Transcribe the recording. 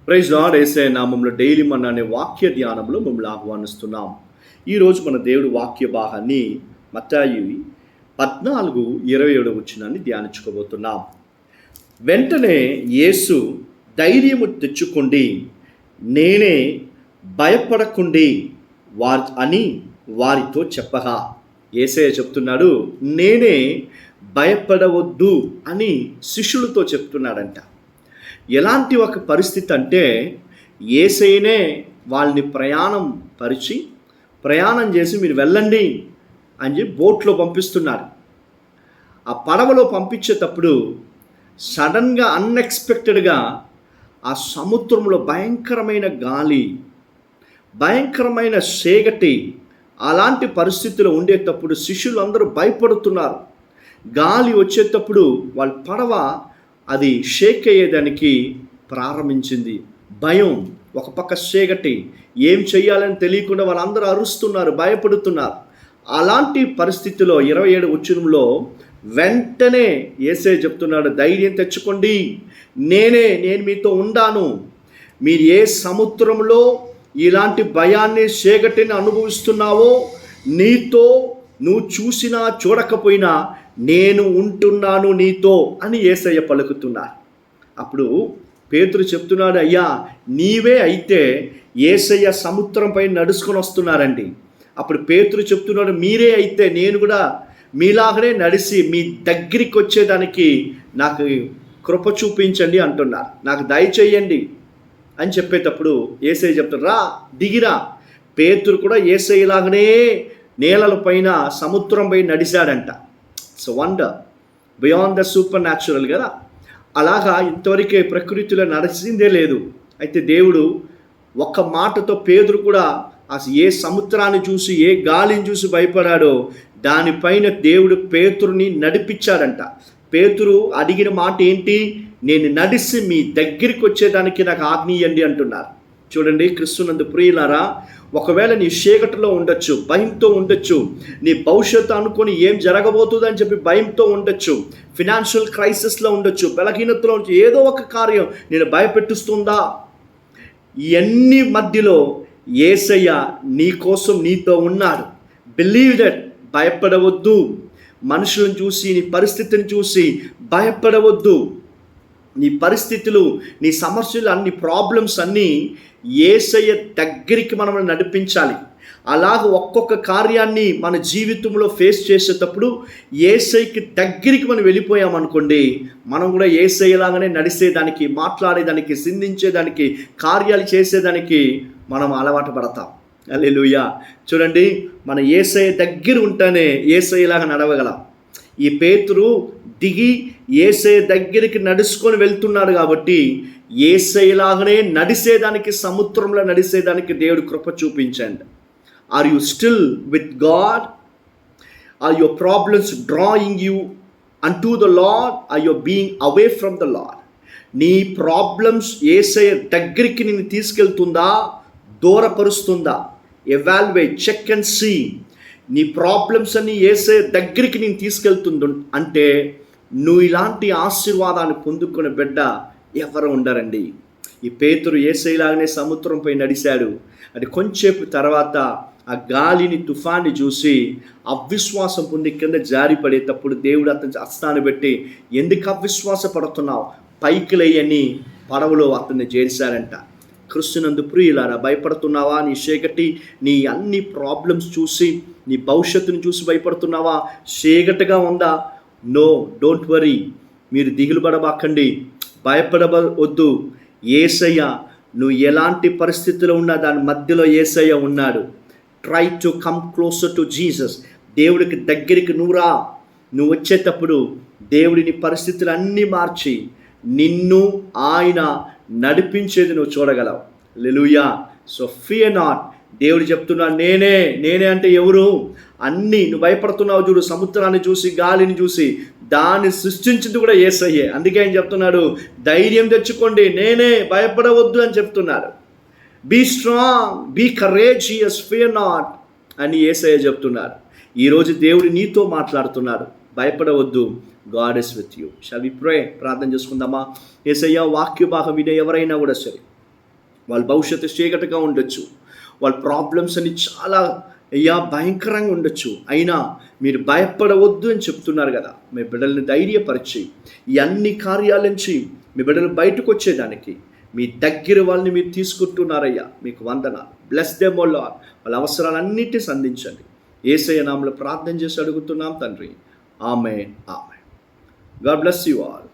Praise lord. యేసయ్య నామములో daily మన్నా అనే వాక్య ధ్యానంలో మిమ్మల్ని ఆహ్వానిస్తున్నాం. ఈరోజు మన దేవుడి వాక్య భాగాన్ని మత్తయి 14:27 వచనాన్ని ధ్యానించుకోబోతున్నాం. వెంటనే యేసు ధైర్యము తెచ్చుకోండి, నేనే, భయపడకుండి అని వారితో చెప్పగా, యేసయ్య చెప్తున్నాడు నేనే, భయపడవద్దు అని శిష్యులతో చెప్తున్నాడంట. ఎలాంటి ఒక పరిస్థితి అంటే యేసయ్యనే వాళ్ళని ప్రయాణం చేసి మీరు వెళ్ళండి అని చెప్పి బోట్లో పంపిస్తున్నారు. ఆ పడవలో పంపించేటప్పుడు సడన్గా అన్ఎక్స్పెక్టెడ్గా ఆ సముద్రంలో భయంకరమైన గాలి, భయంకరమైన సేగటి, అలాంటి పరిస్థితిలో ఉండేటప్పుడు శిష్యులందరూ భయపడుతున్నారు. గాలి వచ్చేటప్పుడు వాళ్ళ పడవ అది షేక్ అయ్యేదానికి ప్రారంభించింది. భయం, ఒక పక్క సేగటి, ఏం చెయ్యాలని తెలియకుండా వాళ్ళందరూ అరుస్తున్నారు, భయపడుతున్నారు. అలాంటి పరిస్థితిలో 27 వచనంలో వెంటనే యేసయ్య చెప్తున్నాడు, ధైర్యం తెచ్చుకోండి, నేను మీతో ఉండాను. మీరు ఏ సముద్రంలో ఇలాంటి భయాన్ని, సేగటిని అనుభవిస్తున్నావో, నీతో నువ్వు చూసినా చూడకపోయినా నేను ఉంటున్నాను నీతో అని యేసయ్య పలుకుతున్నారు. అప్పుడు పేతురు చెప్తున్నాడు, అయ్యా నీవే అయితే యేసయ్య సముద్రంపై నడుచుకొని వస్తున్నారండి. అప్పుడు పేతురు చెప్తున్నాడు, మీరే అయితే నేను కూడా మీలాగనే నడిచి మీ దగ్గరికి వచ్చేదానికి నాకు కృప చూపించండి అంటున్నారు, నాకు దయచేయండి అని చెప్పేటప్పుడు యేసయ్య చెప్తాడు, రా దిగిరా. పేతురు కూడా యేసయ్యలాగనే నేలల పైన సముద్రంపై నడిచాడంట. So wonder beyond the supernatural కదా. అలాగా ఇంతవరకే ప్రకృతిలో నడిచిందే లేదు. అయితే దేవుడు ఒక్క మాటతో పేతురు కూడా అసలు ఏ సముద్రాన్ని చూసి, ఏ గాలిని చూసి భయపడాడో దానిపైన దేవుడు పేతురుని నడిపించాడంట. పేతురు అడిగిన మాట ఏంటి? నేను నడిచి మీ దగ్గరికి వచ్చేదానికి నాకు ఆజ్ఞీయండి అంటున్నారు. చూడండి క్రీస్తునందు ప్రియులారా, ఒకవేళ నీ చీకటిలో ఉండొచ్చు, భయంతో ఉండొచ్చు, నీ భవిష్యత్తు అనుకొని ఏం జరగబోతుందని చెప్పి భయంతో ఉండొచ్చు, ఫినాన్షియల్ క్రైసిస్లో ఉండొచ్చు, బలహీనతలో ఉండొచ్చు, ఏదో ఒక కార్యం నేను భయపెట్టిస్తుందా? ఇవన్నీ మధ్యలో యేసయ్య నీ కోసం నీతో ఉన్నాడు. Believe that. భయపడవద్దు. మనుషులను చూసి, నీ పరిస్థితిని చూసి భయపడవద్దు. నీ పరిస్థితులు, నీ సమస్యలు, అన్ని ప్రాబ్లమ్స్ అన్నీ యేసయ్య దగ్గరికి మనం నడిపించాలి. అలాగ ఒక్కొక్క కార్యాన్ని మన జీవితంలో ఫేస్ చేసేటప్పుడు యేసయ్యకి దగ్గరికి మనం వెళ్ళిపోయామనుకోండి, మనం కూడా యేసయ్యలాగానే నడిచేదానికి, మాట్లాడేదానికి, సిందించేదానికి, కార్యాలు చేసేదానికి మనం అలవాటు పడతాం. హల్లెలూయా. చూడండి, మన యేసయ్య దగ్గర ఉంటేనే యేసయ్యలాగా నడవగలం. ఈ పేతురు దిగి యేసయ్య దగ్గరికి నడుచుకొని వెళ్తున్నాడు కాబట్టి యేసయ్యలాగానే నడిచేదానికి, సముద్రంలో నడిచేదానికి దేవుడు కృప చూపించండి. Are you still with God? Are your problems drawing you unto the Lord? Are you being away from the Lord? నీ ప్రాబ్లమ్స్ యేసయ్య దగ్గరికి నిన్ను తీసుకెళ్తుందా, దూరపరుస్తుందా? Evaluate, check and see. నీ ప్రాబ్లమ్స్ అన్ని యేసయ్య దగ్గరికి నేను తీసుకెళ్తుంది అంటే నువ్వు ఇలాంటి ఆశీర్వాదాన్ని పొందుకునే బిడ్డ ఎవరు ఉండరండి. ఈ పేతురు యేసయ్యలాగానే సముద్రంపై నడిచాడు. అది కొంచెంసేపు తర్వాత ఆ గాలిని, తుఫాన్ని చూసి అవిశ్వాసం పొంది కింద జారి పడేటప్పుడు దేవుడు అతని హస్తాన్ని పెట్టి, ఎందుకు అవిశ్వాస పడుతున్నావు, పైకి లేయని పడవలో అతన్ని చేర్చారంట. క్రీస్తునందు ప్రియులారా, భయపడుతున్నావా? నీ చీకటి, నీ అన్ని ప్రాబ్లమ్స్ చూసి, నీ భవిష్యత్తుని చూసి భయపడుతున్నావా? చీకటిగా ఉందా? No, don't worry. మీరు దిగులు పడబాకండి, భయపడవద్దు. యేసయ్య, నువ్వు ఎలాంటి పరిస్థితిలో ఉన్నా దాని మధ్యలో యేసయ్య ఉన్నాడు. Try to come closer to Jesus. దేవుడికి దగ్గరికి నువ్వు వచ్చేటప్పుడు దేవుడిని పరిస్థితులు అన్నీ మార్చి నిన్ను ఆయన నడిపించేది నువ్వు చూడగలవు. హల్లెలూయా. So fear not. దేవుడు చెప్తున్నాడు, నేనే అంటే ఎవరు? అన్నీ నువ్వు భయపడుతున్నావు చూడు, సముద్రాన్ని చూసి, గాలిని చూసి, దాన్ని సృష్టించింది కూడా యేసయ్యే. అందుకే ఆయన చెప్తున్నాడు, ధైర్యం తెచ్చుకోండి, నేనే, భయపడవద్దు అని చెప్తున్నాడు. Be strong, be courageous, fear not అని యేసయ్య చెప్తున్నాడు. ఈరోజు దేవుడు నీతో మాట్లాడుతున్నాడు, భయపడవద్దు, God is with you. Shall we pray? ప్రార్థన చేసుకుందామా? యేసయ్య, వాక్య భాగం వినే ఎవరైనా కూడా సరే వాళ్ళ భవిష్యత్తు చీకటిగా ఉండొచ్చు, వాళ్ళ ప్రాబ్లమ్స్ అని చాలా భయంకరంగా ఉండొచ్చు. అయినా మీరు భయపడవద్దు అని చెప్తున్నారు కదా. మీ బిడ్డల్ని ధైర్యపరిచి ఈ అన్ని కార్యాల నుంచి మీ బిడ్డలు బయటకు వచ్చేదానికి మీ దగ్గర వాళ్ళని మీరు తీసుకుంటున్నారయ్యా. మీకు వందనాలు. Bless them O Lord. వాళ్ళ అవసరాలన్నిటినీ సంధించండి. యేసయ్య నామములో ప్రార్థన చేసి అడుగుతున్నాం తండ్రి. Amen. Amen. God bless you all.